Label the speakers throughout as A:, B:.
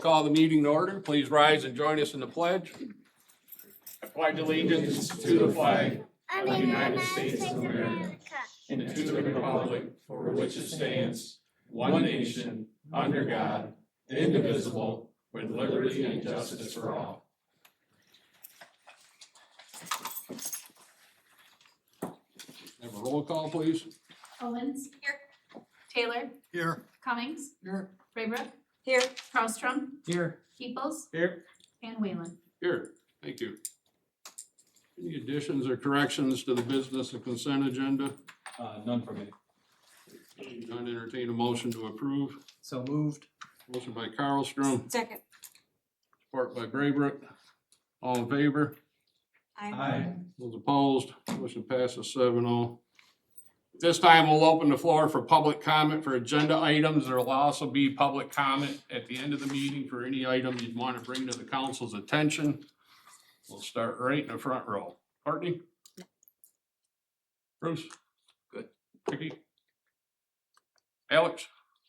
A: Call the meeting to order. Please rise and join us in the pledge. I pledge allegiance to the flag of the United States of America and to the republic for which it stands, one nation, under God, indivisible, with liberty and justice for all. Have a roll call, please.
B: Owens. Here. Taylor.
A: Here.
B: Cummings.
A: Here.
B: Raybrook.
C: Here.
B: Carlstrom.
A: Here.
B: Peoples.
A: Here.
B: And Whalen.
A: Here. Thank you. Any additions or corrections to the business and consent agenda?
D: None for me.
A: I'd entertain a motion to approve.
D: So moved.
A: Motion by Carlstrom,
C: Second.
A: support by Braybrook. All in favor? Those opposed? Motion passes 7-0. This time we'll open the floor for public comment for agenda items. There will also be public comment at the end of the meeting for any item you'd want to bring to the council's attention. We'll start right in the front row. Courtney? Bruce?
D: Good.
A: Vicky? Alex?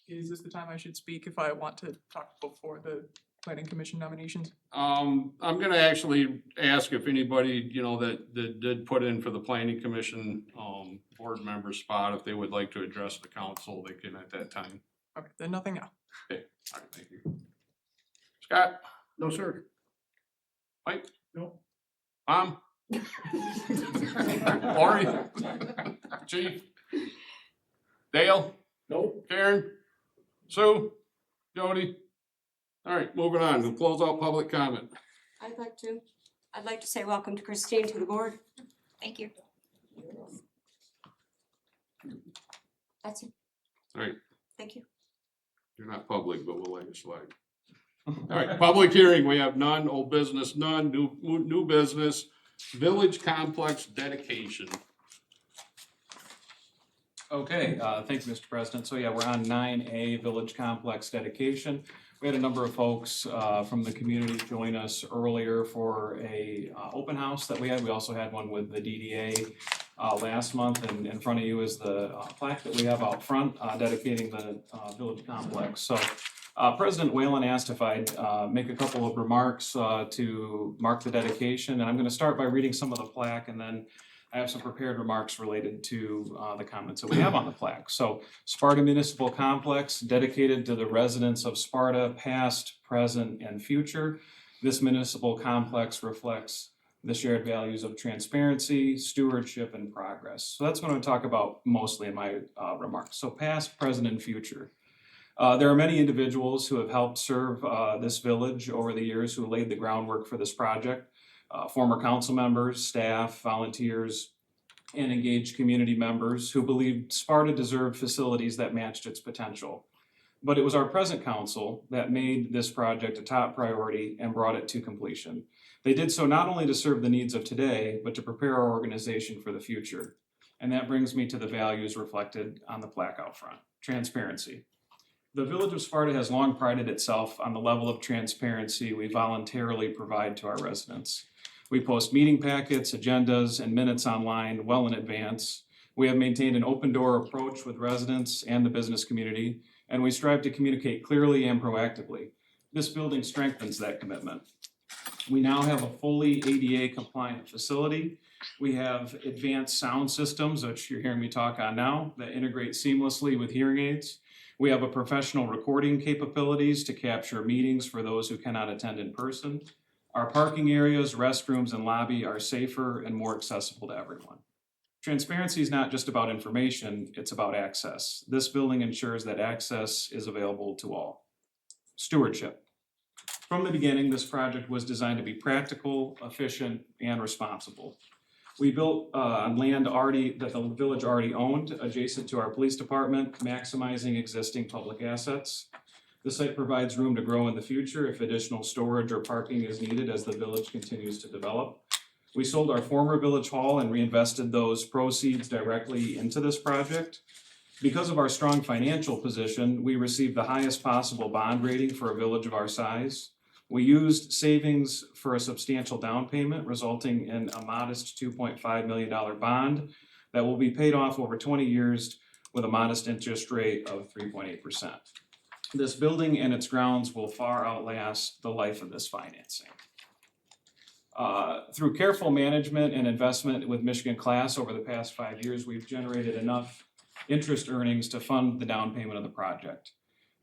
E: Is this the time I should speak if I want to talk before the planning commission nominations?
A: I'm gonna actually ask if anybody, that did put in for the planning commission, board member spot, if they would like to address the council, they can at that time.
E: Okay, then nothing else.
A: All right, thank you. Scott? No, sir. Mike? No. Lori? Chief? Dale? No. Karen? Sue? Jody? All right, moving on. We'll close out public comment.
C: I'd like to say welcome to Christine to the board. Thank you. That's it.
A: All right,
C: Thank you.
A: you're not public, but we'll let you slide. All right, public hearing, we have none, old business, none, new business, village complex dedication.
D: Okay, thank you, Mr. President. So yeah, we're on 9A Village Complex Dedication. We had a number of folks from the community join us earlier for a open house that we had. We also had one with the DDA last month, and in front of you is the plaque that we have out front dedicating the village complex. So President Whalen asked if I'd make a couple of remarks to mark the dedication, and I'm going to start by reading some of the plaque, and then I have some prepared remarks related to the comments that we have on the plaque. So Sparta Municipal Complex, dedicated to the residents of Sparta, past, present, and future. This municipal complex reflects the shared values of transparency, stewardship, and progress. So that's what I'm going to talk about mostly in my remarks. So past, present, and future. There are many individuals who have helped serve this village over the years who laid the groundwork for this project. Former council members, staff, volunteers, and engaged community members who believed Sparta deserved facilities that matched its potential. But it was our present council that made this project a top priority and brought it to completion. They did so not only to serve the needs of today, but to prepare our organization for the future. And that brings me to the values reflected on the plaque out front. Transparency. The Village of Sparta has long prided itself on the level of transparency we voluntarily provide to our residents. We post meeting packets, agendas, and minutes online well in advance. We have maintained an open door approach with residents and the business community, and we strive to communicate clearly and proactively. This building strengthens that commitment. We now have a fully ADA compliant facility. We have advanced sound systems, which you're hearing me talk on now, that integrate seamlessly with hearing aids. We have a professional recording capabilities to capture meetings for those who cannot attend in person. Our parking areas, restrooms, and lobby are safer and more accessible to everyone. Transparency is not just about information, it's about access. This building ensures that access is available to all. Stewardship. From the beginning, this project was designed to be practical, efficient, and responsible. We built on land that the village already owned, adjacent to our police department, maximizing existing public assets. The site provides room to grow in the future if additional storage or parking is needed as the village continues to develop. We sold our former village hall and reinvested those proceeds directly into this project. Because of our strong financial position, we received the highest possible bond rating for a village of our size. We used savings for a substantial down payment, resulting in a modest $2.5 million bond that will be paid off over 20 years with a modest interest rate of 3.8%. This building and its grounds will far outlast the life of this financing. Through careful management and investment with Michigan Class over the past 5 years, we've generated enough interest earnings to fund the down payment of the project.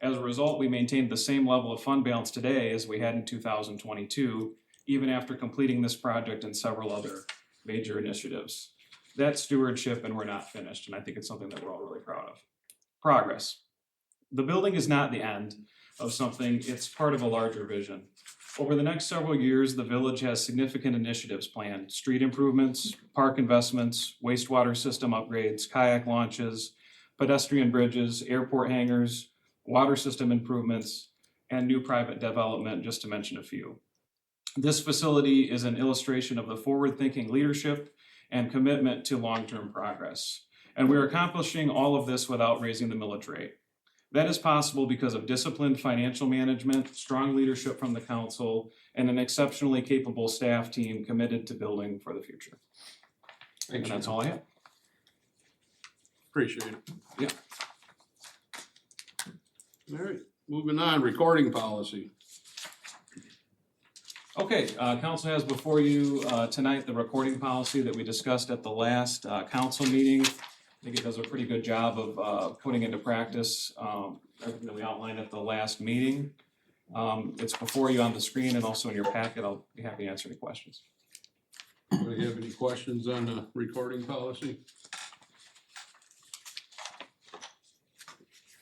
D: As a result, we maintained the same level of fund balance today as we had in 2022, even after completing this project and several other major initiatives. That's stewardship, and we're not finished, and I think it's something that we're all really proud of. Progress. The building is not the end of something, it's part of a larger vision. Over the next several years, the village has significant initiatives planned: street improvements, park investments, wastewater system upgrades, kayak launches, pedestrian bridges, airport hangars, water system improvements, and new private development, just to mention a few. This facility is an illustration of the forward-thinking leadership and commitment to long-term progress. And we're accomplishing all of this without raising the millage rate. That is possible because of disciplined financial management, strong leadership from the council, and an exceptionally capable staff team committed to building for the future. And
A: Thanks,
D: that's all I have.
A: appreciate it.
D: Yeah.
A: All right, moving on, recording policy.
D: Okay, council has before you tonight the recording policy that we discussed at the last council meeting. I think it does a pretty good job of putting into practice everything that we outlined at the last meeting. It's before you on the screen and also in your packet. I'll be happy to answer any questions.
A: Do you have any questions on the recording policy?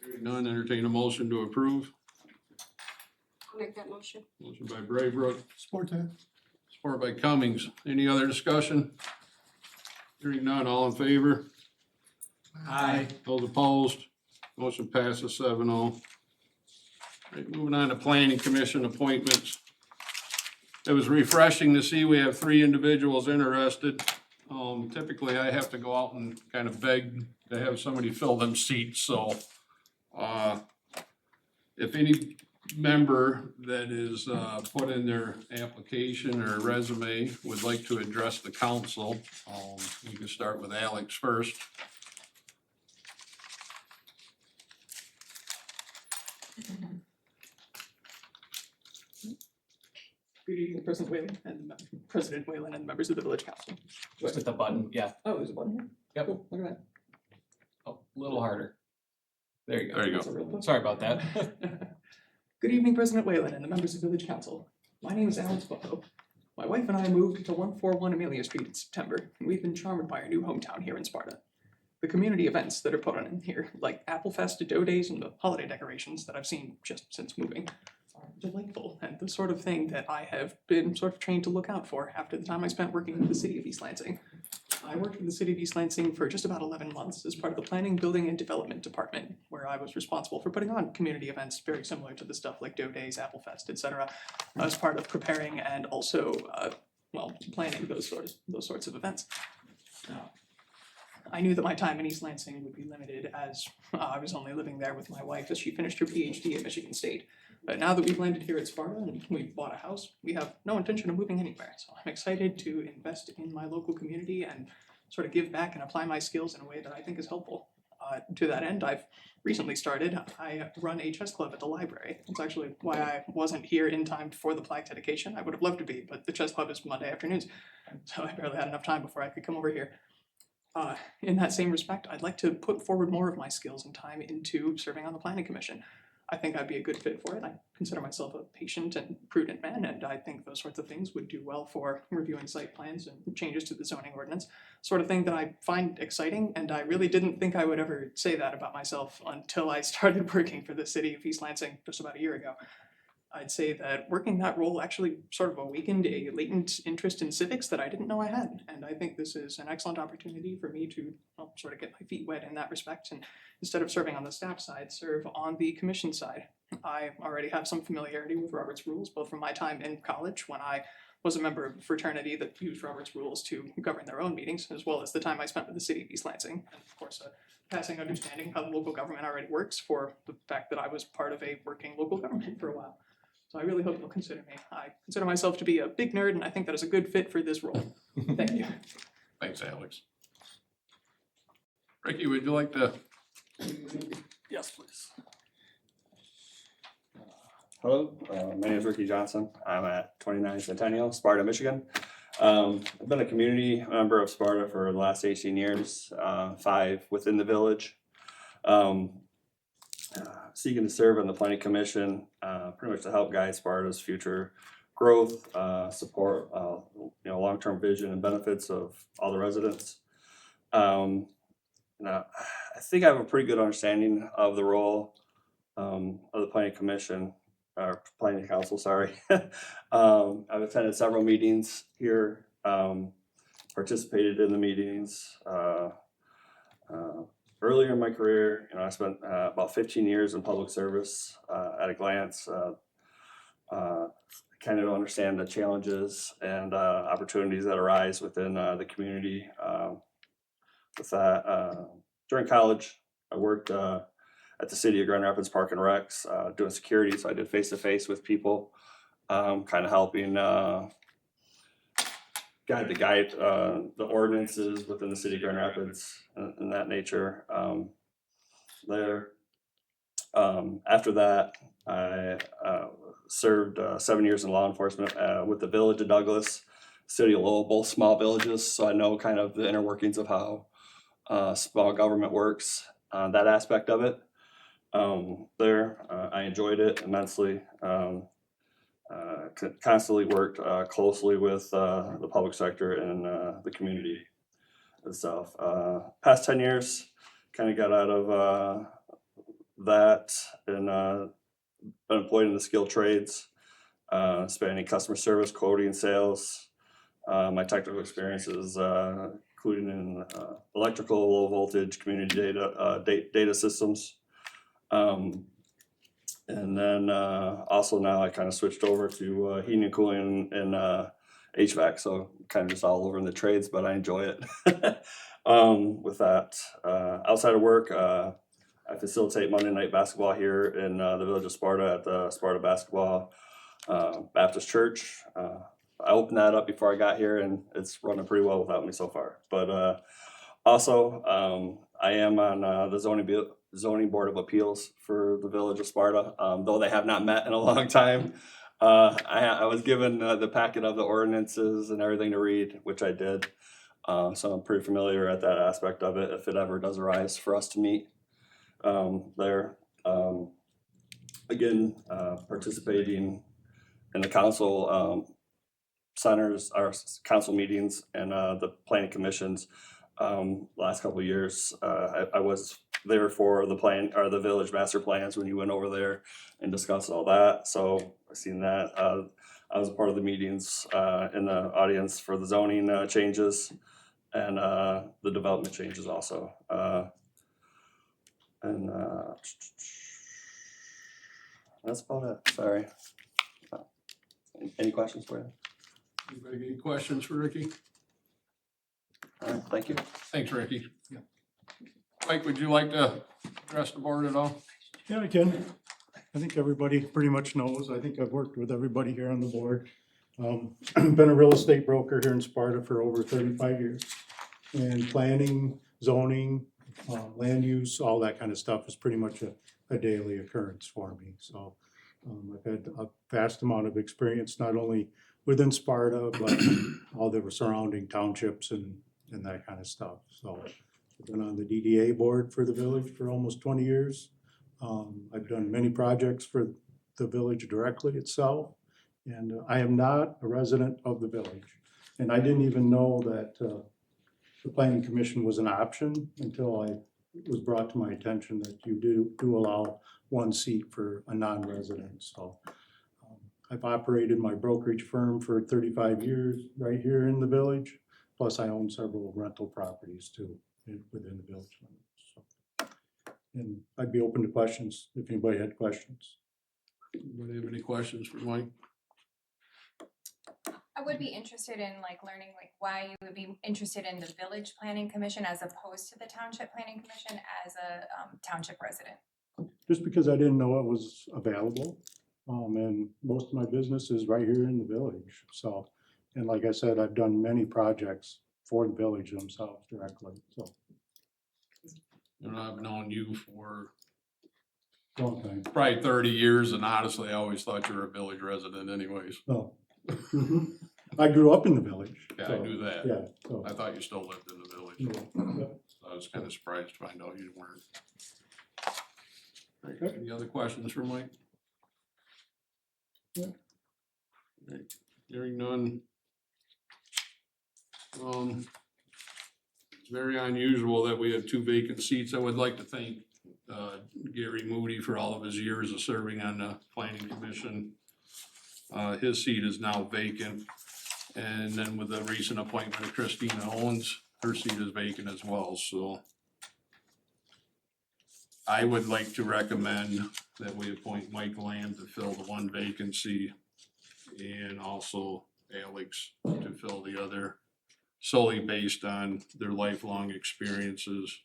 A: Hearing none, entertain a motion to approve.
C: I'll make that motion.
A: Motion by Braybrook,
F: Support that.
A: support by Cummings. Any other discussion? Hearing none, all in favor?
F: Aye.
A: Those opposed? Motion passes 7-0. Right, moving on to planning commission appointments. It was refreshing to see we have 3 individuals interested. Typically I have to go out and kind of beg to have somebody fill them seats, so if any member that is put in their application or resume would like to address the council, you can start with Alex first.
G: Good evening, President Whalen and President Whalen and members of the village council.
D: Just hit the button, yeah.
G: Oh, there's a button here?
D: Yep.
G: Cool, look at
D: Oh, a little harder. There you go.
A: There you
G: that.
A: go.
G: That's a real button.
D: Sorry about that.
G: Good evening, President Whalen and the members of village council. My name is Alex Bucko. My wife and I moved to 141 Amelia Street in September, and we've been charmed by our new hometown here in Sparta. The community events that are put on in here, like Applefest, Dough Days, and the holiday decorations that I've seen just since moving, are delightful and the sort of thing that I have been sort of trained to look out for after the time I spent working with the city of East Lansing. I worked with the city of East Lansing for just about 11 months as part of the Planning, Building, and Development Department, where I was responsible for putting on community events very similar to the stuff like Dough Days, Applefest, etc., as part of preparing and also, planning those sorts of events. I knew that my time in East Lansing would be limited as I was only living there with my wife as she finished her PhD at Michigan State. But now that we've landed here at Sparta and we've bought a house, we have no intention of moving anywhere. So I'm excited to invest in my local community and sort of give back and apply my skills in a way that I think is helpful. To that end, I've recently started, I run a chess club at the library. It's actually why I wasn't here in time for the plaque dedication. I would have loved to be, but the chess club is Monday afternoons. So I barely had enough time before I could come over here. In that same respect, I'd like to put forward more of my skills and time into serving on the planning commission. I think I'd be a good fit for it. I consider myself a patient and prudent man, and I think those sorts of things would do well for reviewing site plans and changes to the zoning ordinance, sort of thing that I find exciting, and I really didn't think I would ever say that about myself until I started working for the city of East Lansing just about a year ago. I'd say that working that role actually sort of awakened a latent interest in civics that I didn't know I had, and I think this is an excellent opportunity for me to sort of get my feet wet in that respect, and instead of serving on the staff side, serve on the commission side. I already have some familiarity with Robert's Rules, both from my time in college when I was a member of a fraternity that used Robert's Rules to govern their own meetings, as well as the time I spent with the city of East Lansing, and of course a passing understanding how local government already works for the fact that I was part of a working local government for a while. So I really hope you'll consider me. I consider myself to be a big nerd, and I think that is a good fit for this role. Thank you.
A: Thanks, Alex. Ricky, would you like to?
G: Yes, please.
H: Hello, my name is Ricky Johnson. I'm at 29 Centennial, Sparta, Michigan. I've been a community member of Sparta for the last 18 years, 5 within the village. Seeking to serve on the planning commission, pretty much to help guide Sparta's future growth, support, long-term vision and benefits of all the residents. Now, I think I have a pretty good understanding of the role of the planning commission, or planning council, sorry. I've attended several meetings here, participated in the meetings. Earlier in my career, I spent about 15 years in public service. At a glance, kind of understand the challenges and opportunities that arise within the community. With that, during college, I worked at the city of Grand Rapids Park and Recs, doing security. So I did face-to-face with people, kind of helping guide the ordinances within the city of Grand Rapids and that nature there. After that, I served 7 years in law enforcement with the village of Douglas, city of Lowell, both small villages. So I know kind of the inner workings of how small government works, that aspect of it. I enjoyed it immensely. Constantly worked closely with the public sector and the community itself. Past 10 years, kind of got out of that and been employed in the skilled trades, spanning customer service, quoting, sales. My technical experiences, including in electrical, low voltage, community data systems. And then also now I kind of switched over to heating and cooling and HVAC, so kind of just all over in the trades, but I enjoy it. With that, outside of work, I facilitate Monday night basketball here in the village of Sparta at the Sparta Basketball Baptist Church. I opened that up before I got here, and it's running pretty well without me so far. But also, I am on the zoning board of appeals for the village of Sparta, though they have not met in a long time. I was given the packet of the ordinances and everything to read, which I did. So I'm pretty familiar at that aspect of it if it ever does arise for us to meet there. Again, participating in the council centers, our council meetings, and the planning commissions. Last couple of years, I was there for the plan or the village master plans when you went over there and discussed all that. So I've seen that. I was a part of the meetings in the audience for the zoning changes and the development changes also. And that's about it. Sorry. Any questions for you?
A: Anybody got any questions for Ricky?
H: All right, thank you.
A: Thanks, Ricky. Mike, would you like to address the board at all?
F: Yeah, I can. I think everybody pretty much knows. I think I've worked with everybody here on the board. Been a real estate broker here in Sparta for over 35 years. And planning, zoning, land use, all that kind of stuff is pretty much a daily occurrence for me. So I've had a vast amount of experience, not only within Sparta, but all the surrounding townships and that kind of stuff. So I've been on the DDA board for the village for almost 20 years. I've done many projects for the village directly itself. And I am not a resident of the village. And I didn't even know that the planning commission was an option until it was brought to my attention that you do allow one seat for a non-resident. So I've operated my brokerage firm for 35 years right here in the village. Plus I own several rental properties too within the village limits. So, and I'd be open to questions if anybody had questions.
A: Anybody have any questions for Mike?
I: I would be interested in learning why you would be interested in the village planning commission as opposed to the township planning commission as a township resident.
F: Just because I didn't know it was available. And most of my business is right here in the village. So, and like I said, I've done many projects for the village themselves directly. So
A: And I've known you for
F: long time.
A: Probably 30 years, and honestly, I always thought you were a village resident anyways.
F: No. I grew up in the village.
A: Yeah, I
F: so,
A: knew that.
F: Yeah, so.
A: I thought you still lived in the village.
F: Yeah.
A: I was kind of surprised to find out you weren't. All right, any other questions for Mike?
F: Yeah.
A: All right, hearing none. It's very unusual that we have 2 vacant seats. I would like to thank Gary Moody for all of his years of serving on the planning commission. His seat is now vacant. And then with the recent appointment of Christina Owens, her seat is vacant as well, so. I would like to recommend that we appoint Mike Lamb to fill the 1 vacancy and also Alex to fill the other, solely based on their lifelong experiences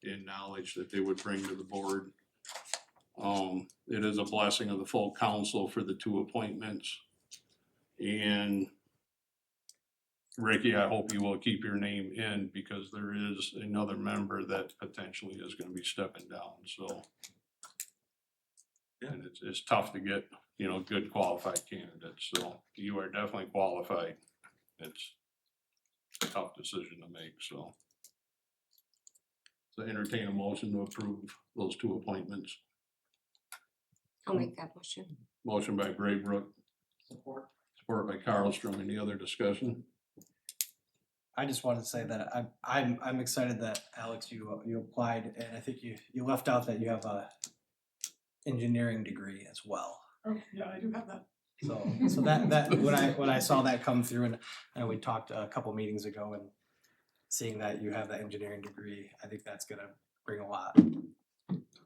A: and knowledge that they would bring to the board. It is a blessing of the full council for the 2 appointments. And Ricky, I hope you will keep your name in because there is another member that potentially is gonna be stepping down, so. And it's tough to get, good qualified candidates, so you are definitely qualified. It's a tough decision to make, so. So entertain a motion to approve those 2 appointments.
C: I'll make that motion.
A: Motion by Braybrook. Support by Carlstrom. Any other discussion?
J: I just wanted to say that I'm excited that Alex, you applied, and I think you left out that you have a engineering degree as well.
G: Oh, yeah, I do have that.
J: So that when I saw that come through, and we talked a couple meetings ago, and seeing that you have that engineering degree, I think that's gonna bring a lot.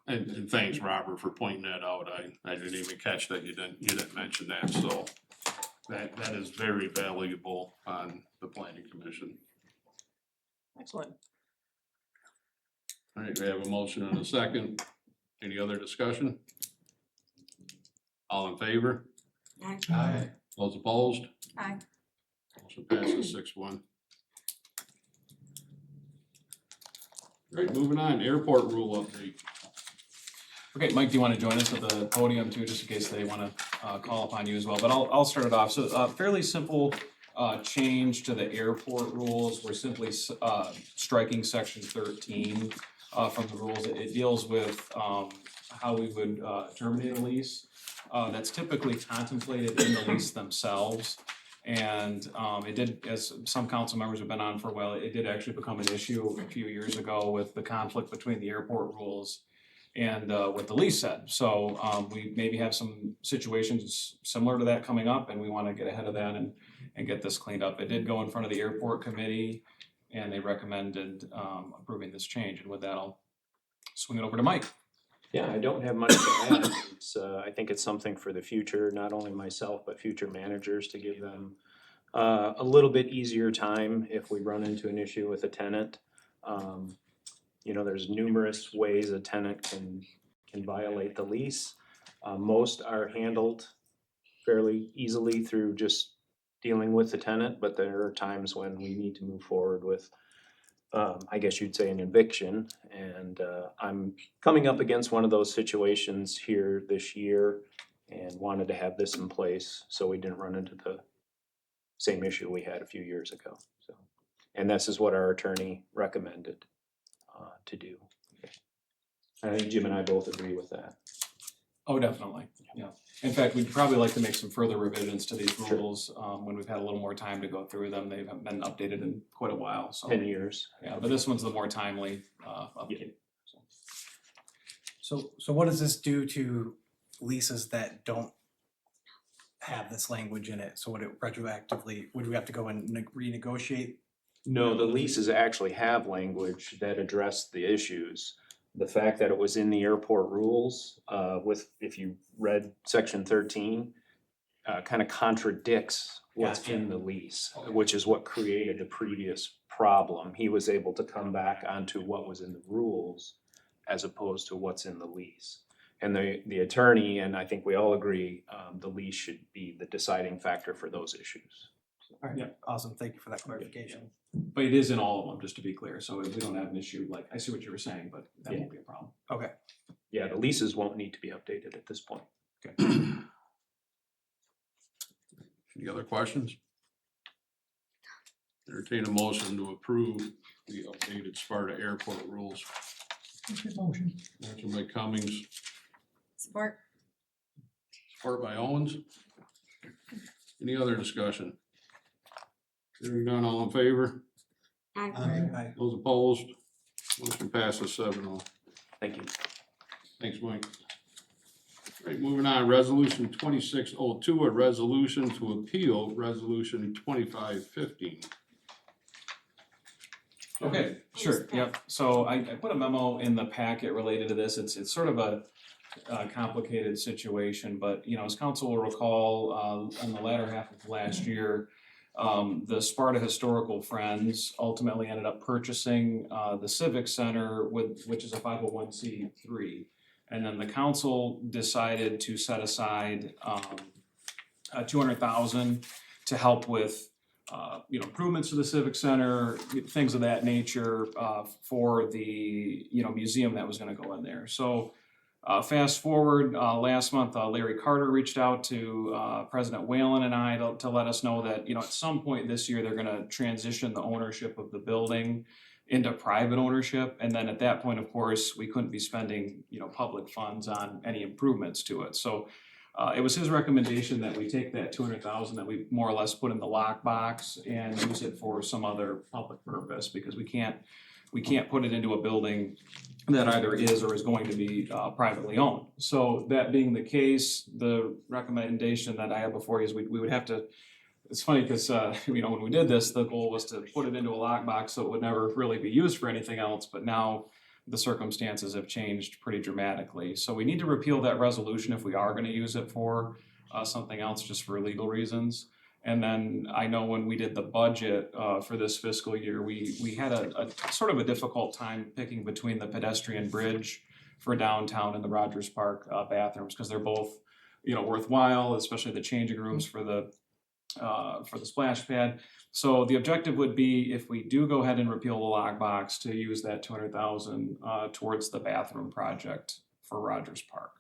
A: And thanks, Robert, for pointing that out. I didn't even catch that. You didn't mention that, so that is very valuable on the planning commission.
G: Excellent.
A: All right, we have a motion and a second. Any other discussion? All in favor?
J: Aye.
A: Those opposed?
I: Aye.
A: Motion passes 6-1. All right, moving on, airport rule update.
D: Okay, Mike, do you want to join us at the podium too, just in case they want to call upon you as well? But I'll start it off. So fairly simple change to the airport rules. We're simply striking section 13 from the rules. It deals with how we would terminate a lease. That's typically contemplated in the lease themselves. And it did, as some council members have been on for a while, it did actually become an issue a few years ago with the conflict between the airport rules and what the lease said. So we maybe have some situations similar to that coming up, and we want to get ahead of that and get this cleaned up. It did go in front of the airport committee, and they recommended approving this change. And with that, I'll swing it over to Mike.
K: Yeah, I don't have much to add. It's, I think it's something for the future, not only myself, but future managers, to give them a little bit easier time if we run into an issue with a tenant. There's numerous ways a tenant can violate the lease. Most are handled fairly easily through just dealing with the tenant, but there are times when we need to move forward with, I guess you'd say, an eviction. And I'm coming up against one of those situations here this year and wanted to have this in place so we didn't run into the same issue we had a few years ago. So, and this is what our attorney recommended to do. I think Jim and I both agree with that.
D: Oh, definitely, yeah. In fact, we'd probably like to make some further revisions to these
K: Sure.
D: rules when we've had a little more time to go through them. They haven't been updated in quite a while, so.
K: 10 years.
D: Yeah, but this one's the more timely update.
J: So what does this do to leases that don't have this language in it? So would it retroactively, would we have to go and renegotiate?
K: No, the leases actually have language that address the issues. The fact that it was in the airport rules, if you read section 13, kind of contradicts what's
J: Gotcha.
K: in the lease, which is what created the previous problem. He was able to come back onto what was in the rules as opposed to what's in the lease. And the attorney, and I think we all agree, the lease should be the deciding factor for those issues.
J: All right,
D: Yeah.
J: awesome, thank you for that clarification.
D: But it is in all of them, just to be clear, so we don't have an issue, like, I see what you were saying, but that won't be a problem.
J: Okay.
K: yeah, the leases won't need to be updated at this point.
A: Any other questions? Entertain a motion to approve the updated Sparta Airport rules.
F: Motion.
A: Motion by Cummings,
C: Support.
A: support by Owens. Any other discussion? Hearing none, all in favor?
C: Aye.
A: Those opposed? Motion passes 7-0.
K: Thank you.
A: Thanks, Mike. Right, moving on, resolution 2602, a resolution to appeal resolution 2515.
D: Okay, sure, yep. So I put a memo in the packet related to this. It's sort of a complicated situation, but you know, as council will recall, in the latter half of last year, the Sparta Historical Friends ultimately ended up purchasing the Civic Center which is a 501c3. And then the council decided to set aside $200,000 to help with you know, improvements to the Civic Center, things of that nature, for the, you know, museum that was gonna go in there. So fast forward, last month, Larry Carter reached out to President Whalen and I to let us know that, you know, at some point this year, they're gonna transition the ownership of the building into private ownership. And then at that point, of course, we couldn't be spending, you know, public funds on any improvements to it. So it was his recommendation that we take that $200,000 that we more or less put in the lockbox and use it for some other public purpose, because we can't put it into a building that either is or is going to be privately owned. So that being the case, the recommendation that I have before you is we would have to, it's funny because you know, when we did this, the goal was to put it into a lockbox so it would never really be used for anything else, but now the circumstances have changed pretty dramatically. So we need to repeal that resolution if we are gonna use it for something else, just for legal reasons. And then I know when we did the budget for this fiscal year, we had a sort of a difficult time picking between the pedestrian bridge for downtown and the Rogers Park bathrooms, because they're both, you know, worthwhile, especially the changing rooms for the splash pad. So the objective would be, if we do go ahead and repeal the lockbox, to use that $200,000 towards the bathroom project for Rogers Park.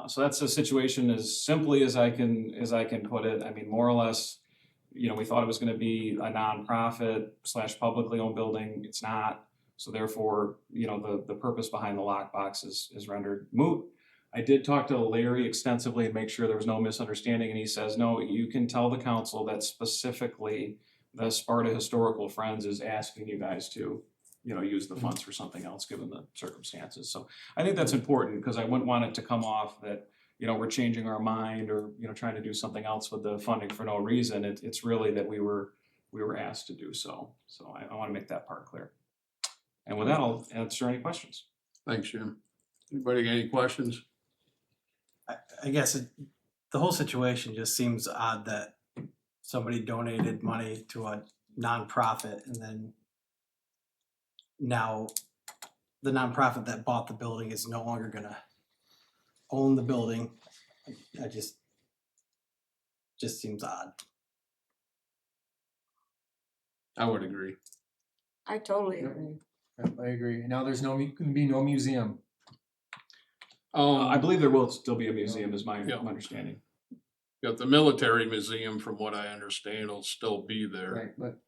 D: So that's the situation as simply as I can put it. I mean, more or less, you know, we thought it was gonna be a nonprofit / publicly owned building. It's not. So therefore, you know, the purpose behind the lockbox is rendered moot. I did talk to Larry extensively and make sure there was no misunderstanding, and he says, no, you can tell the council that specifically the Sparta Historical Friends is asking you guys to, you know, use the funds for something else, given the circumstances. So I think that's important, because I wouldn't want it to come off that, you know, we're changing our mind or, you know, trying to do something else with the funding for no reason. It's really that we were asked to do so. So I want to make that part clear. And with that, I'll answer any questions.
A: Thanks, Jim. Anybody got any questions?
J: I guess the whole situation just seems odd that somebody donated money to a nonprofit, and then now the nonprofit that bought the building is no longer gonna own the building. I just seems odd.
A: I would agree.
C: I totally agree.
L: I agree. Now there's gonna be no museum.
D: I believe there will still be a museum, is my
A: Yeah.
D: understanding.
A: Got the military museum, from what I understand, will still be there.
L: Right, but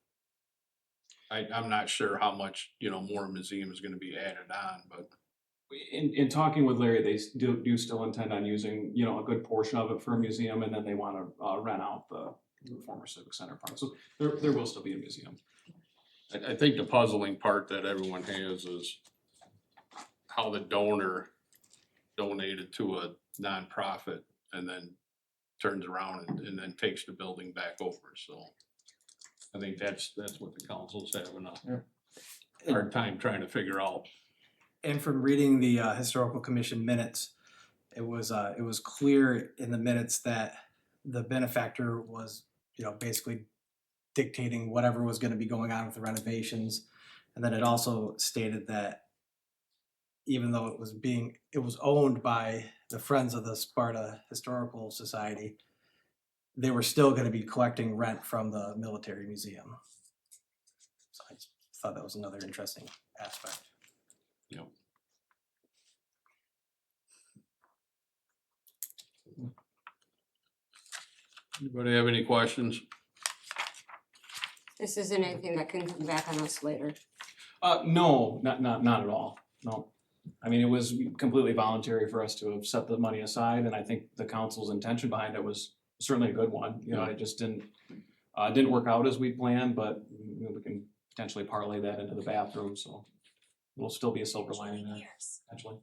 A: I'm not sure how much, you know, more museum is gonna be added on, but
D: In talking with Larry, they do still intend on using, you know, a good portion of it for a museum, and then they want to rent out the former Civic Center part. So there will still be a museum.
A: I think the puzzling part that everyone has is how the donor donated to a nonprofit and then turns around and then takes the building back over. So I think that's what the council's having a hard time trying to figure out.
J: And from reading the historical commission minutes, it was clear in the minutes that the benefactor was, you know, basically dictating whatever was going to be going on with the renovations. And then it also stated that even though it was owned by the Friends of the Sparta Historical Society, they were still going to be collecting rent from the military museum. So I just thought that was another interesting aspect.
A: Yep. Anybody have any questions?
C: This isn't anything that can come back on us later.
D: No, not at all, no. I mean, it was completely voluntary for us to have set the money aside, and I think the council's intention behind it was certainly a good one. You know, it just didn't work out as we planned, but you know, we can potentially parlay that into the bathroom, so it'll still be a silver lining there, potentially.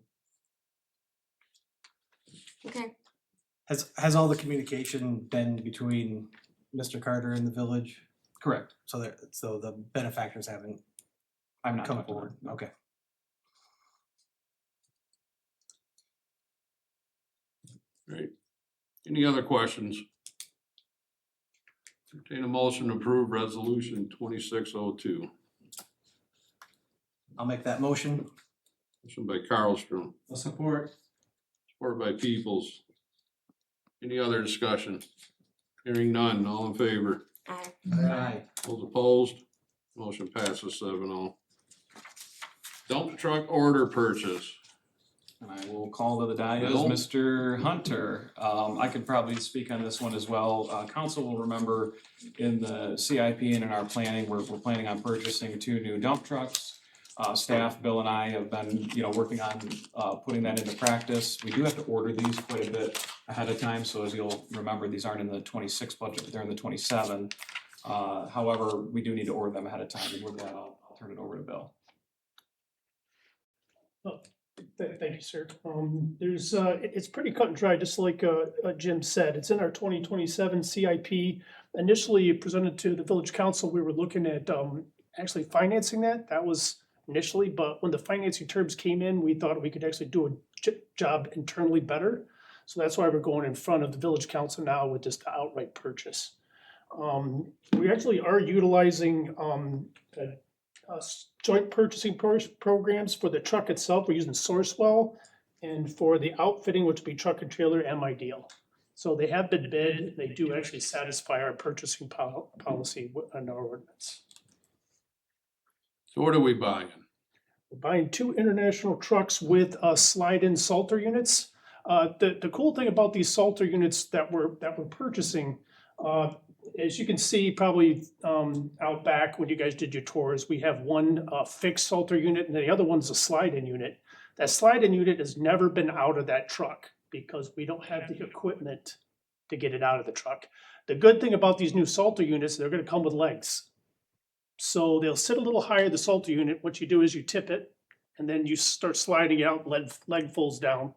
C: Okay,
J: Has all the communication been between Mr. Carter and the village?
D: Correct.
J: So the benefactors haven't
D: I'm not
J: come
D: talking
J: forward?
D: about it.
J: Okay.
A: Right. Any other questions? Entertain a motion to approve resolution 2602.
J: I'll make that motion.
A: Motion by Carlstrom,
L: I'll support.
A: supported by Peoples. Any other discussion? Hearing none, all in favor?
C: aye.
J: Aye.
A: Those opposed? Motion passes 7-0. Dump truck order purchase.
D: And I will call to the dais
A: Bill?
D: Mr. Hunter. I could probably speak on this one as well. Council will remember in the CIP and in our planning, we're planning on purchasing 2 new dump trucks. Staff, Bill and I have been, you know, working on putting that into practice. We do have to order these quite a bit ahead of time, so as you'll remember, these aren't in the 26 budget, but they're in the 27. However, we do need to order them ahead of time, and with that, I'll turn it over to Bill.
M: Thank you, sir. It's pretty cut and dry, just like Jim said. It's in our 2027 CIP. Initially presented to the village council, we were looking at actually financing that. That was initially, but when the financing terms came in, we thought we could actually do a job internally better. So that's why we're going in front of the village council now with just the outright purchase. We actually are utilizing joint purchasing programs for the truck itself. We're using Sourcewell, and for the outfitting, which would be truck and trailer, MIDeal. So they have been bid. They do actually satisfy our purchasing policy and our ordinance.
A: So what are we buying?
M: We're buying 2 international trucks with slide-in Salter units. The cool thing about these Salter units that we're purchasing, as you can see probably out back when you guys did your tours, we have one fixed Salter unit and the other one's a slide-in unit. That slide-in unit has never been out of that truck because we don't have the equipment to get it out of the truck. The good thing about these new Salter units, they're gonna come with legs. So they'll sit a little higher, the Salter unit. What you do is you tip it and then you start sliding it out, leg folds down,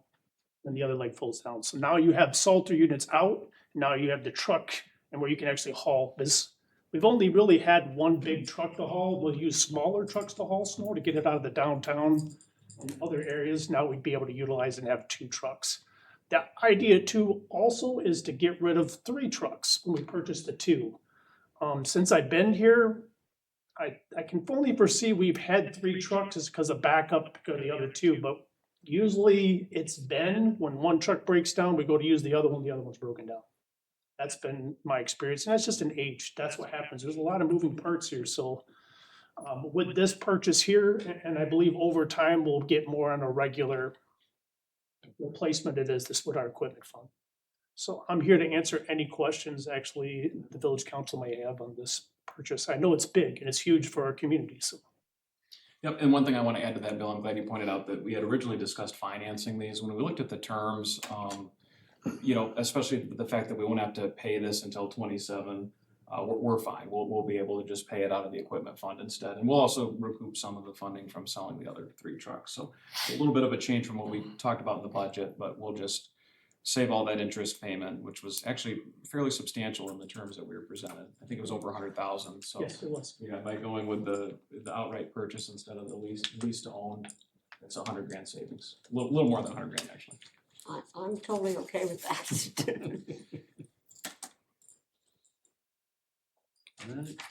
M: and the other leg folds down. So now you have Salter units out, now you have the truck and where you can actually haul this. We've only really had one big truck to haul. We'll use smaller trucks to haul snow to get it out of the downtown and other areas. Now we'd be able to utilize and have 2 trucks. The idea too also is to get rid of 3 trucks when we purchase the 2. Since I've been here, I can only foresee we've had 3 trucks just because of backup because of the other 2, but usually it's been when one truck breaks down, we go to use the other one's broken down. That's been my experience, and that's just an age. That's what happens. There's a lot of moving parts here, so with this purchase here, and I believe over time we'll get more on a regular replacement it is this with our equipment fund. So I'm here to answer any questions actually the village council may have on this purchase. I know it's big and it's huge for our community, so.
D: Yep, and one thing I want to add to that, Bill, I'm glad you pointed out that we had originally discussed financing these. When we looked at the terms, you know, especially the fact that we won't have to pay this until 27, we're fine. We'll be able to just pay it out of the equipment fund instead. And we'll also recoup some of the funding from selling the other 3 trucks. So a little bit of a change from what we talked about in the budget, but we'll just save all that interest payment, which was actually fairly substantial in the terms that we were presented. I think it was over 100,000. So
M: Yes, it was.
D: yeah, by going with the outright purchase instead of the lease to own, it's $100,000 savings. A little more than $100,000 actually.
C: I'm totally okay with that.
A: Alright.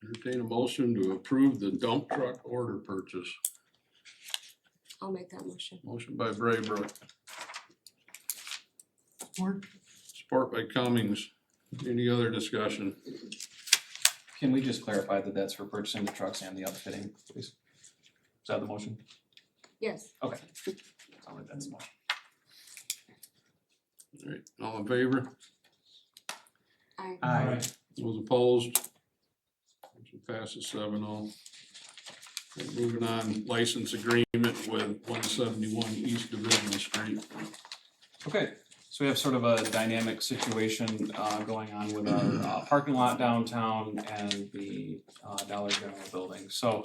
A: Entertain a motion to approve the dump truck order purchase.
C: I'll make that motion.
A: Motion by Braybrook. Support by Cummings. Any other discussion?
D: Can we just clarify that that's for purchasing the trucks and the outfitting, please? Is that the motion?
C: Yes.
D: Okay. Sounds like that's the motion.
A: Alright, all in favor?
C: Aye.
A: Those opposed? Motion passes 7-0. Okay, moving on, license agreement with 171 East Division Street.
D: Okay, so we have sort of a dynamic situation going on with our parking lot downtown and the Dollar General building. So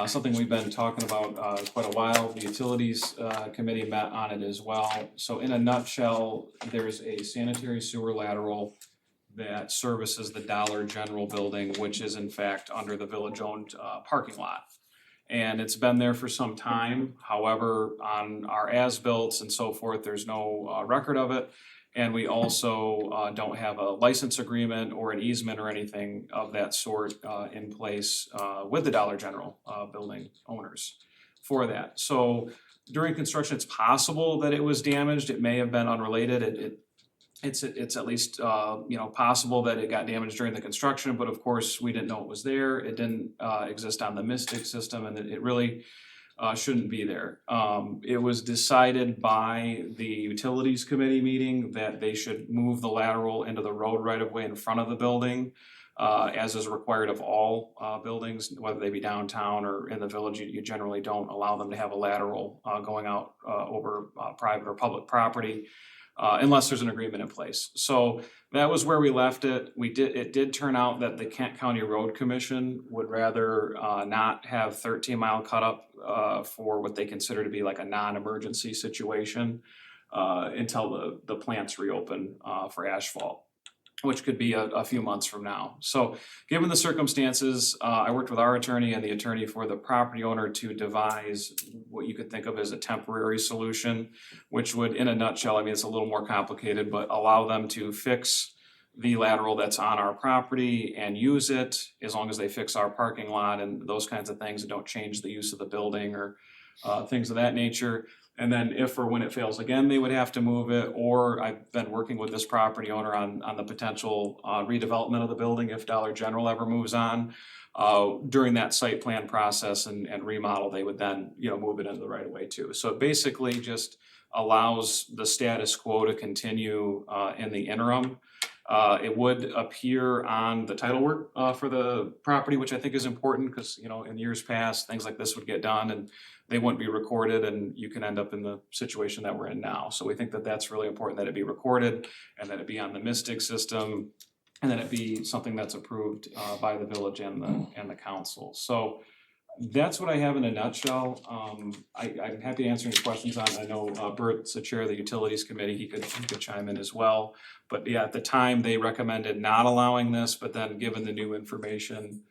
D: something we've been talking about quite a while, the Utilities Committee met on it as well. So in a nutshell, there's a sanitary sewer lateral that services the Dollar General building, which is in fact under the village-owned parking lot. And it's been there for some time. However, on our as-bills and so forth, there's no record of it. And we also don't have a license agreement or an easement or anything of that sort in place with the Dollar General building owners for that. So during construction, it's possible that it was damaged. It may have been unrelated. It's at least possible that it got damaged during the construction, but of course, we didn't know it was there. It didn't exist on the Mystic system, and it really shouldn't be there. It was decided by the Utilities Committee meeting that they should move the lateral into the road right of way in front of the building, as is required of all buildings, whether they be downtown or in the village. You generally don't allow them to have a lateral going out over private or public property. Unless there's an agreement in place. So that was where we left it. It did turn out that the Kent County Road Commission would rather not have 13-mile cut up for what they consider to be like a non-emergency situation until the plants reopen for asphalt, which could be a few months from now. So given the circumstances, I worked with our attorney and the attorney for the property owner to devise what you could think of as a temporary solution, which would, in a nutshell, I mean, it's a little more complicated, but allow them to fix the lateral that's on our property and use it as long as they fix our parking lot and those kinds of things and don't change the use of the building or things of that nature. And then if or when it fails again, they would have to move it, or I've been working with this property owner on the potential redevelopment of the building if Dollar General ever moves on. During that site plan process and remodel, they would then, move it into the right of way too. So it basically just allows the status quo to continue in the interim. It would appear on the title work for the property, which I think is important because, in years past, things like this would get done and they wouldn't be recorded and you can end up in the situation that we're in now. So we think that that's really important that it be recorded and that it be on the Mystic system and that it be something that's approved by the village and the council. So that's what I have in a nutshell. I'm happy to answer any questions on it. I know Bert's the chair of the Utilities Committee. He could chime in as well. But yeah, at the time they recommended not allowing this, but then given the new information,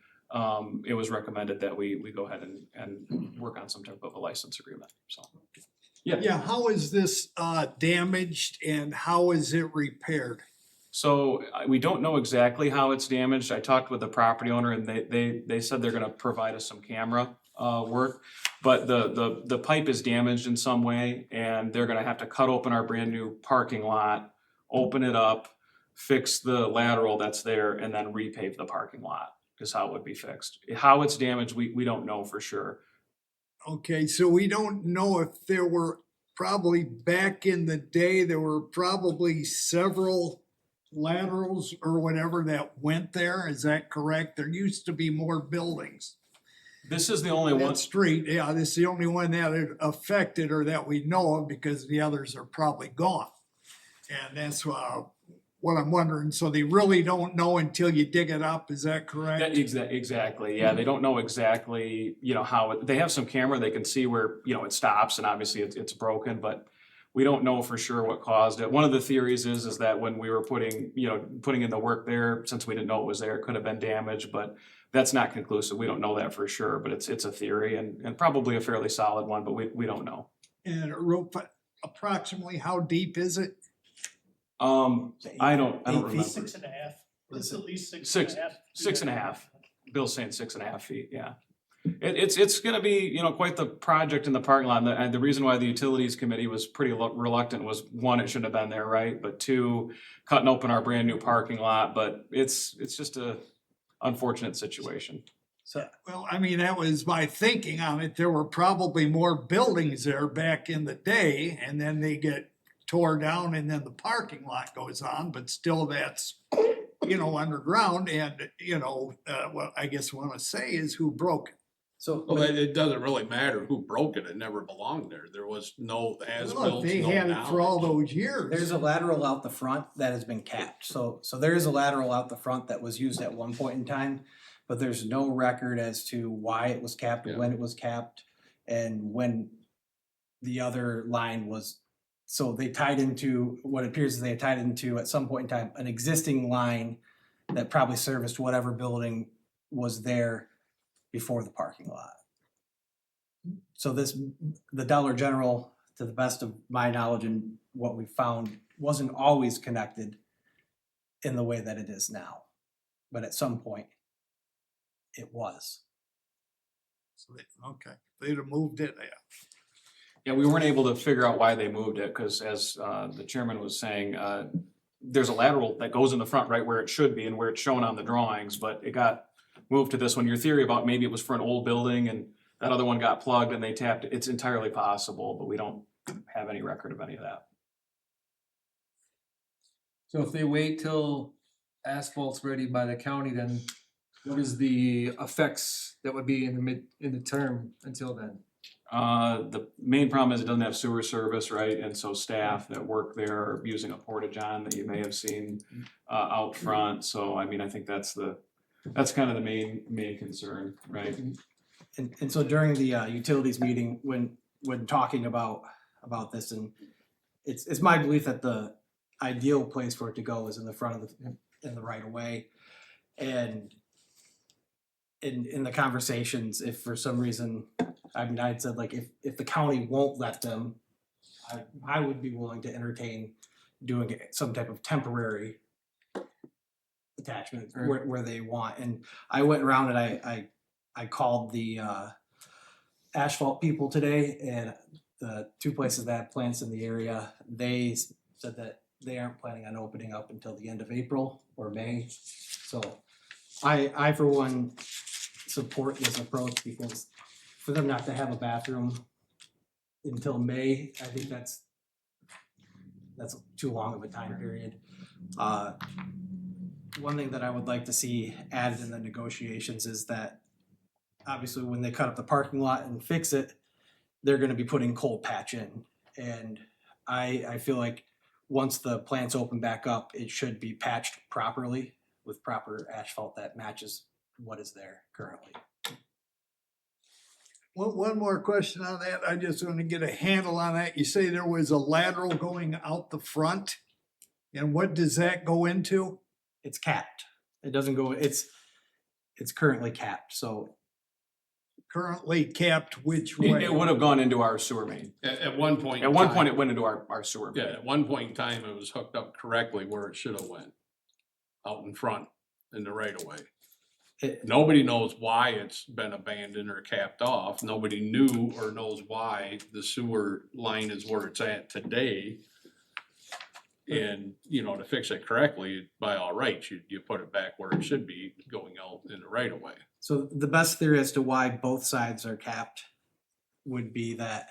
D: it was recommended that we go ahead and work on some type of a license agreement, so.
N: Yeah, how is this damaged and how is it repaired?
D: So we don't know exactly how it's damaged. I talked with the property owner and they said they're gonna provide us some camera work. But the pipe is damaged in some way and they're gonna have to cut open our brand new parking lot, open it up, fix the lateral that's there and then repave the parking lot. Is how it would be fixed. How it's damaged, we don't know for sure.
N: Okay, so we don't know if there were probably back in the day, there were probably several laterals or whatever that went there. Is that correct? There used to be more buildings.
D: This is the only one.
N: That street, yeah, this is the only one that it affected or that we know of because the others are probably gone. And that's what I'm wondering, so they really don't know until you dig it up, is that correct?
D: Exactly, yeah, they don't know exactly, how, they have some camera, they can see where, it stops and obviously it's broken, but we don't know for sure what caused it. One of the theories is that when we were putting in the work there, since we didn't know it was there, it could have been damaged, but that's not conclusive, we don't know that for sure, but it's a theory and probably a fairly solid one, but we don't know.
N: And approximately how deep is it?
D: I don't remember.
M: 6.5. It's at least 6.5.
D: 6.5. Bill's saying 6.5 feet, yeah. It's gonna be, quite the project in the parking lot. And the reason why the Utilities Committee was pretty reluctant was, one, it shouldn't have been there, right? But two, cutting open our brand new parking lot, but it's just a unfortunate situation.
N: So, well, I mean, that was my thinking on it. There were probably more buildings there back in the day and then they get tore down and then the parking lot goes on, but still that's you know, underground and, you know, what I guess what I wanna say is who broke it.
J: So,
A: Well, it doesn't really matter who broke it. It never belonged there. There was no
N: Well,
A: as-built,
N: if they
A: no
N: had it for all
A: knowledge.
N: those years.
J: there's a lateral out the front that has been capped, so there is a lateral out the front that was used at one point in time. But there's no record as to why it was capped,
A: Yeah.
J: when it was capped, and when the other line was. So they tied into, what appears they tied into at some point in time, an existing line that probably serviced whatever building was there before the parking lot. So the Dollar General, to the best of my knowledge and what we found, wasn't always connected in the way that it is now. But at some point, it was.
N: So okay, they'd have moved it, yeah.
D: Yeah, we weren't able to figure out why they moved it, because as the chairman was saying, there's a lateral that goes in the front right where it should be and where it's shown on the drawings, but it got moved to this one. Your theory about maybe it was for an old building and that other one got plugged and they tapped it, it's entirely possible, but we don't have any record of any of that.
L: So if they wait till asphalt's ready by the county, then what is the effects that would be in the term until then?
D: The main problem is it doesn't have sewer service, right? And so staff that work there are using a porta-john that you may have seen out front. So I mean, I think that's kind of the main concern, right?
J: And so during the utilities meeting, when talking about this, and it's my belief that the ideal place for it to go is in the front of in the right of way. And in the conversations, if for some reason, I mean, I'd said like if the county won't let them, I would be willing to entertain doing some type of temporary attachment where they want. And I went around and I called the asphalt people today, and the two places that have plants in the area, they said that they aren't planning on opening up until the end of April or May. So I for one support this approach, because for them not to have a bathroom until May, I think that's too long of a time period. One thing that I would like to see added in the negotiations is that obviously when they cut up the parking lot and fix it, they're gonna be putting cold patch in. And I feel like once the plants open back up, it should be patched properly with proper asphalt that matches what is there currently.
N: One more question on that. I just want to get a handle on that. You say there was a lateral going out the front? And what does that go into?
J: It's capped. It doesn't go, it's currently capped, so.
N: Currently capped which way?
D: It would have gone into our sewer main.
A: At one point.
D: At one point, it went into our sewer main.
A: Yeah, at one point in time, it was hooked up correctly where it should have went. Out in front, in the right of way. Nobody knows why it's been abandoned or capped off. Nobody knew or knows why the sewer line is where it's at today. And, you know, to fix it correctly, by all rights, you put it back where it should be, going out in the right of way.
J: So the best theory as to why both sides are capped would be that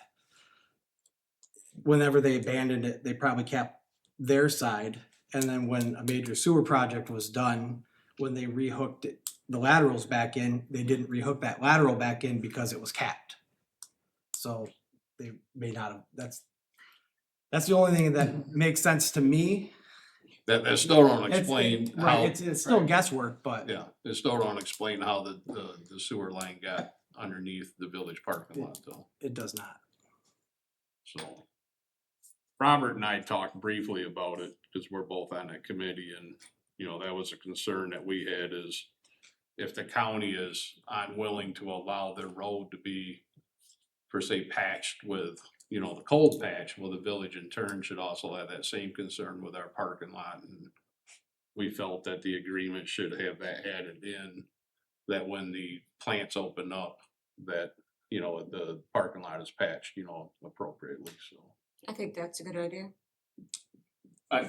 J: whenever they abandoned it, they probably capped their side. And then when a major sewer project was done, when they rehooked it, the laterals back in, they didn't rehook that lateral back in because it was capped. So they may not have, that's the only thing that makes sense to me.
A: That still don't
J: It's-
A: explain
J: right,
A: how.
J: it's still guesswork, but.
A: Yeah, it still don't explain how the sewer line got underneath the village parking lot though.
J: It does not.
A: So Robert and I talked briefly about it because we're both on that committee, and, you know, that was a concern that we had, is if the county is unwilling to allow their road to be, per se, patched with, you know, the cold patch, well, the village in turn should also have that same concern with our parking lot. And we felt that the agreement should have that added in, that when the plants open up, that, you know, the parking lot is patched, you know, appropriately, so.
C: I think that's a good idea.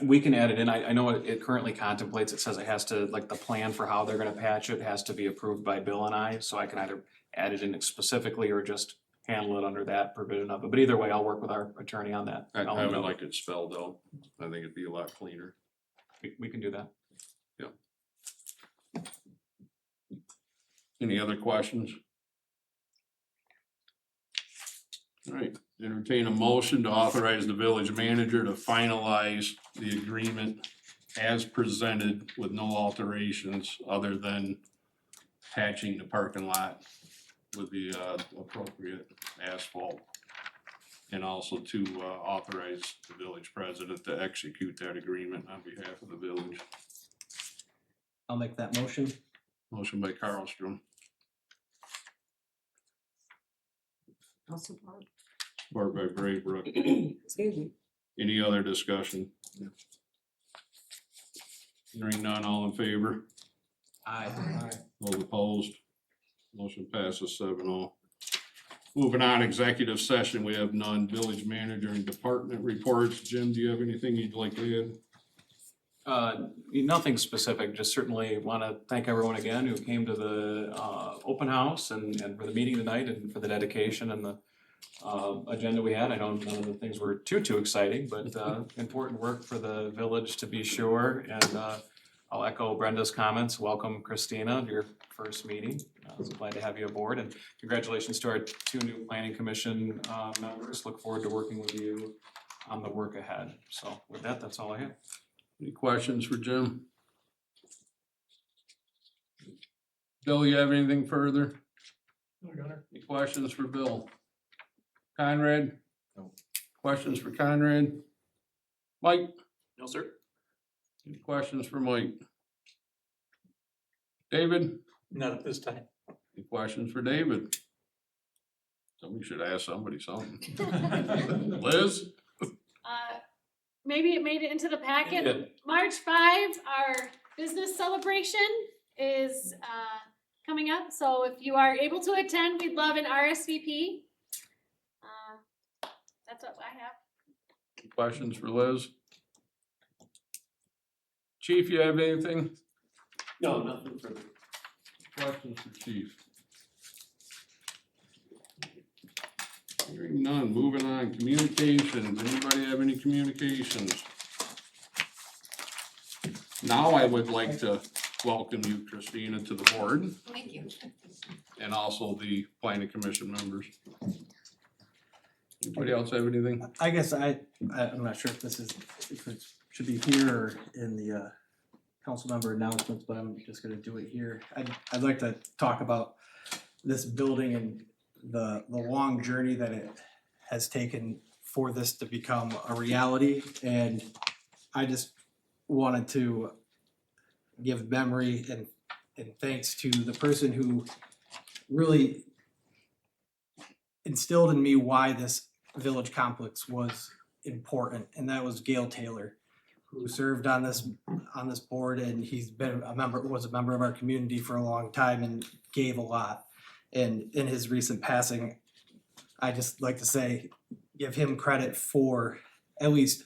D: We can add it in. I know it currently contemplates, it says it has to, like the plan for how they're gonna patch it has to be approved by Bill and I, so I can either add it in specifically or just handle it under that provision of it. But either way, I'll work with our attorney on that.
A: I would like it spelled out. I think it'd be a lot cleaner.
D: We can do that.
A: Yeah. Any other questions? All right, entertain a motion to authorize the village manager to finalize the agreement as presented with no alterations other than patching the parking lot with the appropriate asphalt. And also to authorize the village president to execute that agreement on behalf of the village.
J: I'll make that motion.
A: Motion by Carlstrom,
C: I'll support.
A: support by Braybrook.
C: Excuse me.
A: Any other discussion? Hearing none, all in favor?
J: Aye.
A: Those opposed? Motion passes 7-0. Moving on, executive session, we have none. Village manager and department reports. Jim, do you have anything you'd like to add?
D: Nothing specific, just certainly want to thank everyone again who came to the open house and for the meeting tonight and for the dedication and the agenda we had. I know none of the things were too exciting, but important work for the village to be sure. And I'll echo Brenda's comments. Welcome, Christina, to your first meeting. I'm glad to have you aboard, and congratulations to our 2 new planning commission members. Look forward to working with you on the work ahead. So with that, that's all I have.
A: Any questions for Jim? Bill, you have anything further? Any questions for Bill? Conrad?
D: No.
A: Questions for Conrad? Mike?
D: No, sir.
A: Any questions for Mike? David?
G: Not at this time.
A: Any questions for David? Somebody should ask somebody something. Liz?
O: Maybe it made it into the packet.
D: It did.
O: March 5, our business celebration is coming up. So if you are able to attend, we'd love an RSVP. That's what I have.
A: Any questions for Liz? Chief, you have anything?
K: No, nothing further.
A: Questions for Chief? Hearing none, moving on, communications, anybody have any communications? Now I would like to welcome you, Christina, to the board,
I: Thank you.
A: and also the planning commission members. Anybody else have anything?
J: I guess I'm not sure if it should be here or in the council member announcements, but I'm just gonna do it here. I'd like to talk about this building and the long journey that it has taken for this to become a reality. And I just wanted to give memory and thanks to the person who really instilled in me why this village complex was important, and that was Gail Taylor, who served on this board, and he's been was a member of our community for a long time and gave a lot. And in his recent passing, I just like to give him credit for at least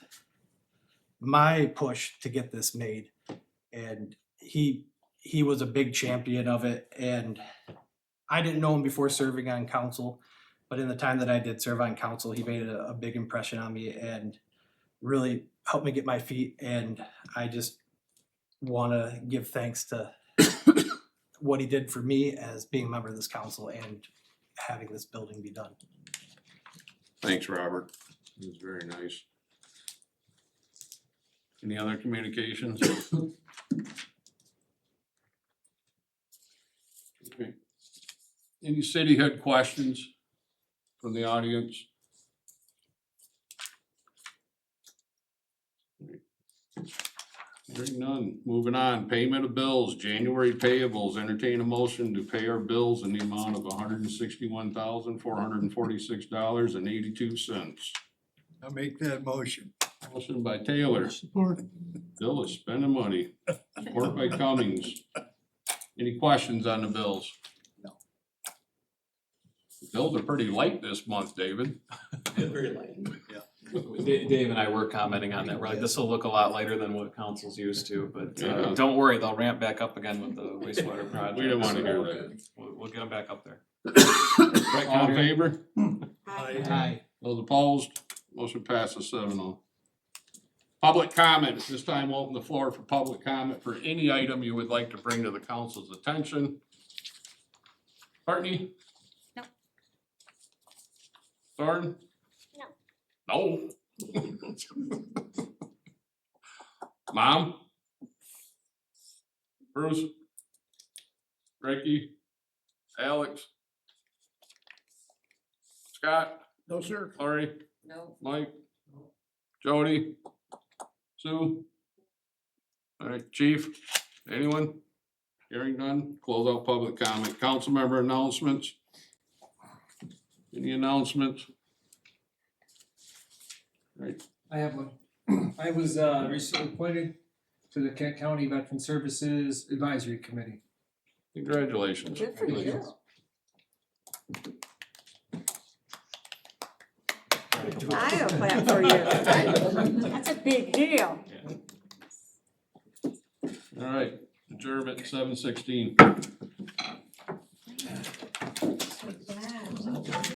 J: my push to get this made. And he was a big champion of it, and I didn't know him before serving on council, but in the time that I did serve on council, he made a big impression on me and really helped me get my feet. And I just want to give thanks to what he did for me as being a member of this council and having this building be done.
A: Thanks, Robert. It was very nice. Any other communications? Okay. Any city head questions from the audience? Hearing none. Moving on, payment of bills, January payables, entertain a motion to pay our bills in the amount of $161,446.82.
N: I'll make that motion.
A: Motion by Taylor.
N: Support.
A: Bill is spending money. Support by Cummings. Any questions on the bills?
N: No.
A: The bills are pretty light this month, David.
K: Very light.
N: Yeah.
D: Dave and I were commenting on that. We're like, this will look a lot lighter than what council's used to, but
A: Yeah.
D: don't worry, they'll ramp back up again with the wastewater project.
A: We didn't wanna hear
D: so
A: that.
D: We'll get them back up there.
A: All in favor?
J: Aye.
A: Those opposed? Motion passes 7-0. Public comment. At this time, we'll open the floor for public comment for any item you would like to bring to the council's attention. Courtney?
O: No.
A: Thornton?
O: No.
A: No. Mom? Bruce? Ricky? Alex? Scott?
N: No, sir.
A: Lori?
C: No.
A: Mike? Jody? Sue? All right, chief, anyone? Hearing none, close out public comment. Council member announcements? Any announcements? All right,
L: I have one. I was recently appointed to the Kent County Veteran Services Advisory Committee.
A: congratulations.
C: Good for you. I'll clap for you. That's a big deal.
A: All right, adjournment 7:16.